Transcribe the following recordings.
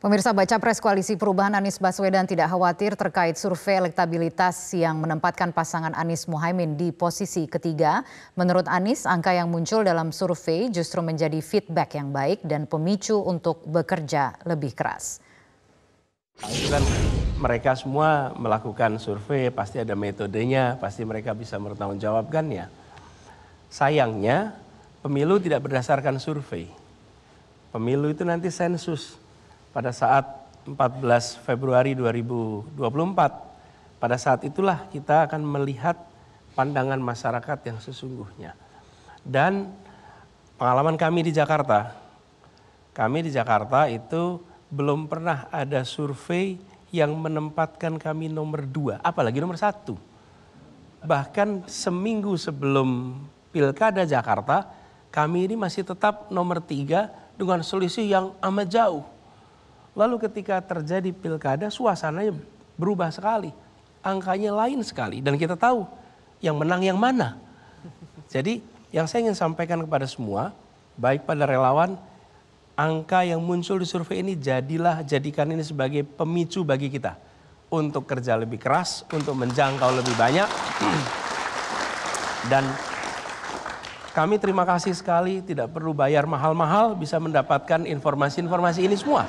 Pemirsa, Baca Pres Koalisi Perubahan Anies Baswedan tidak khawatir terkait survei elektabilitas yang menempatkan pasangan Anies Muhaimin di posisi ketiga. Menurut Anies, angka yang muncul dalam survei justru menjadi feedback yang baik dan pemicu untuk bekerja lebih keras. Itu kan mereka semua melakukan survei, pasti ada metodenya, pasti mereka bisa bertanggungjawabkannya. Sayangnya, pemilu tidak berdasarkan survei. Pemilu itu nanti sensus. Pada saat 14 Februari 2024, pada saat itulah kita akan melihat pandangan masyarakat yang sesungguhnya. Dan pengalaman kami di Jakarta itu belum pernah ada survei yang menempatkan kami nomor 2, apalagi nomor 1. Bahkan seminggu sebelum Pilkada Jakarta, kami ini masih tetap nomor 3 dengan selisih yang amat jauh. Lalu ketika terjadi pilkada, suasananya berubah sekali. Angkanya lain sekali. Dan kita tahu yang menang yang mana. Jadi yang saya ingin sampaikan kepada semua, baik pada relawan, angka yang muncul di survei ini jadikan ini sebagai pemicu bagi kita. Untuk kerja lebih keras, untuk menjangkau lebih banyak. Dan kami terima kasih sekali, tidak perlu bayar mahal-mahal, bisa mendapatkan informasi-informasi ini semua.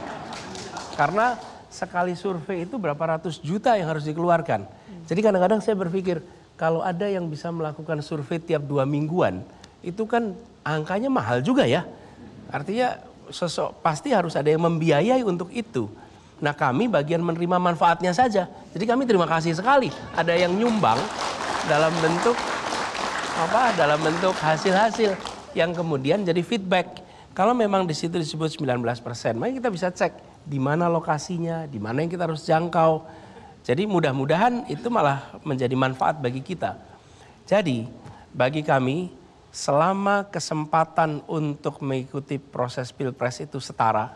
Karena sekali survei itu berapa ratus juta yang harus dikeluarkan. Jadi kadang-kadang saya berpikir kalau ada yang bisa melakukan survei tiap 2 mingguan, itu kan angkanya mahal juga ya. Artinya pasti harus ada yang membiayai untuk itu. Nah, kami bagian menerima manfaatnya saja. Jadi kami terima kasih sekali ada yang nyumbang dalam bentuk hasil-hasil yang kemudian jadi feedback. Kalau memang di situ disebut 19%, maka kita bisa cek di mana lokasinya, di mana yang kita harus jangkau. Jadi mudah-mudahan itu malah menjadi manfaat bagi kita. Jadi bagi kami, selama kesempatan untuk mengikuti proses Pilpres itu setara,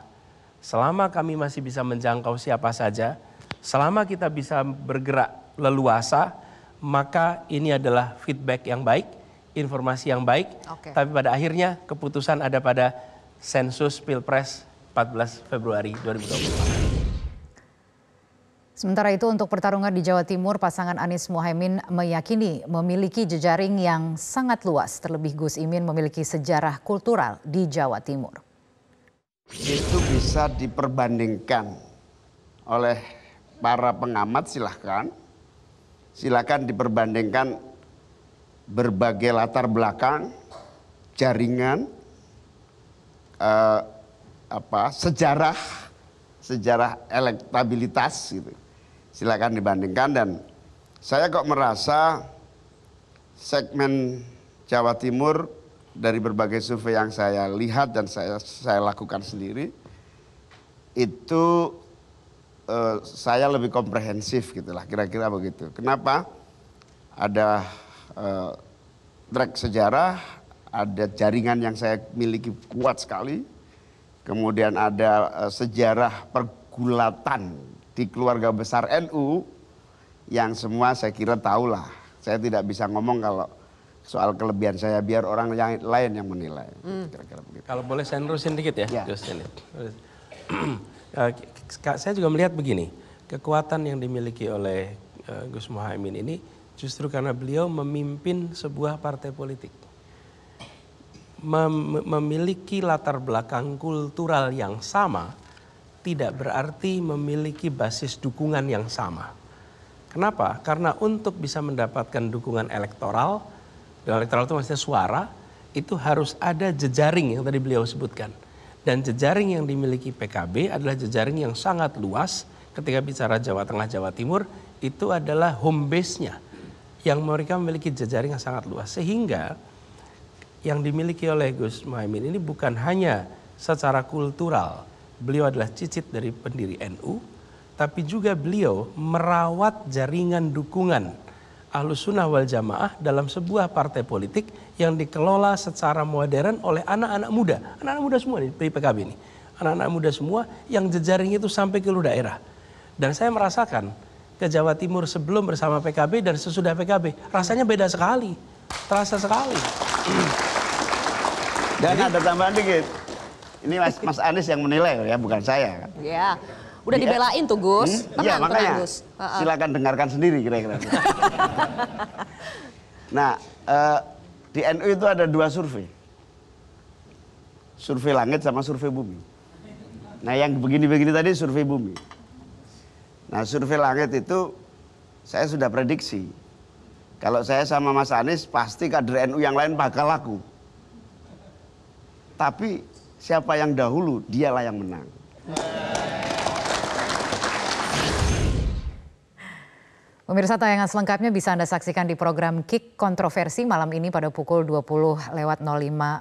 selama kami masih bisa menjangkau siapa saja, selama kita bisa bergerak leluasa, maka ini adalah feedback yang baik, informasi yang baik. Tapi pada akhirnya keputusan ada pada sensus Pilpres 14 Februari 2024. Sementara itu untuk pertarungan di Jawa Timur, pasangan Anies Muhaimin meyakini memiliki jejaring yang sangat luas. Terlebih Gus Imin memiliki sejarah kultural di Jawa Timur. Itu bisa diperbandingkan oleh para pengamat, silakan diperbandingkan berbagai latar belakang, jaringan, sejarah elektabilitas gitu. Silakan dibandingkan, dan saya kok merasa segmen Jawa Timur dari berbagai survei yang saya lihat dan saya lakukan sendiri itu saya lebih komprehensif gitulah, kira-kira begitu. Kenapa? Ada track sejarah, ada jaringan yang saya miliki kuat sekali. Kemudian ada sejarah pergulatan di keluarga besar NU yang semua saya kira tahulah. Saya tidak bisa ngomong kalau soal kelebihan saya, biar orang yang lain yang menilai. Kira-kira begitu. Kalau boleh saya nerusin dikit ya. Saya juga melihat begini, kekuatan yang dimiliki oleh Gus Muhaimin ini justru karena beliau memimpin sebuah partai politik. Memiliki latar belakang kultural yang sama tidak berarti memiliki basis dukungan yang sama. Kenapa? Karena untuk bisa mendapatkan dukungan elektoral, dan elektoral itu maksudnya suara, itu harus ada jejaring yang tadi beliau sebutkan. Dan jejaring yang dimiliki PKB adalah jejaring yang sangat luas. Ketika bicara Jawa Tengah, Jawa Timur, itu adalah home base-nya. Yang mereka memiliki jejaring yang sangat luas. Sehingga yang dimiliki oleh Gus Muhaimin ini bukan hanya secara kultural, beliau adalah cicit dari pendiri NU, tapi juga beliau merawat jaringan dukungan Ahlus Sunnah wal Jamaah dalam sebuah partai politik yang dikelola secara modern oleh anak-anak muda semua di PKB ini, anak-anak muda semua yang jejaring itu sampai ke seluruh daerah. Dan saya merasakan ke Jawa Timur sebelum bersama PKB dan sesudah PKB, rasanya beda sekali, terasa sekali. Dan ada tambahan dikit. Ini Mas Anies yang menilai ya, bukan saya kan. Ya, udah dibelain tuh Gus. Iya, makanya Gus. silakan dengarkan sendiri kira-kira. Nah, di NU itu ada 2 survei. Survei langit sama survei bumi. Nah, yang begini-begini tadi survei bumi. Nah, survei langit itu saya sudah prediksi. Kalau saya sama Mas Anies, pasti kader NU yang lain bakal laku. Tapi siapa yang dahulu, dialah yang menang. Pemirsa, tayangan selengkapnya bisa Anda saksikan di program KIK Kontroversi malam ini pada pukul 20.05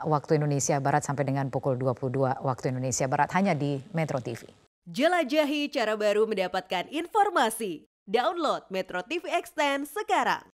waktu Indonesia Barat sampai dengan pukul 22 waktu Indonesia Barat hanya di Metro TV. Jelajahi cara baru mendapatkan informasi. Download Metro TV Extend sekarang.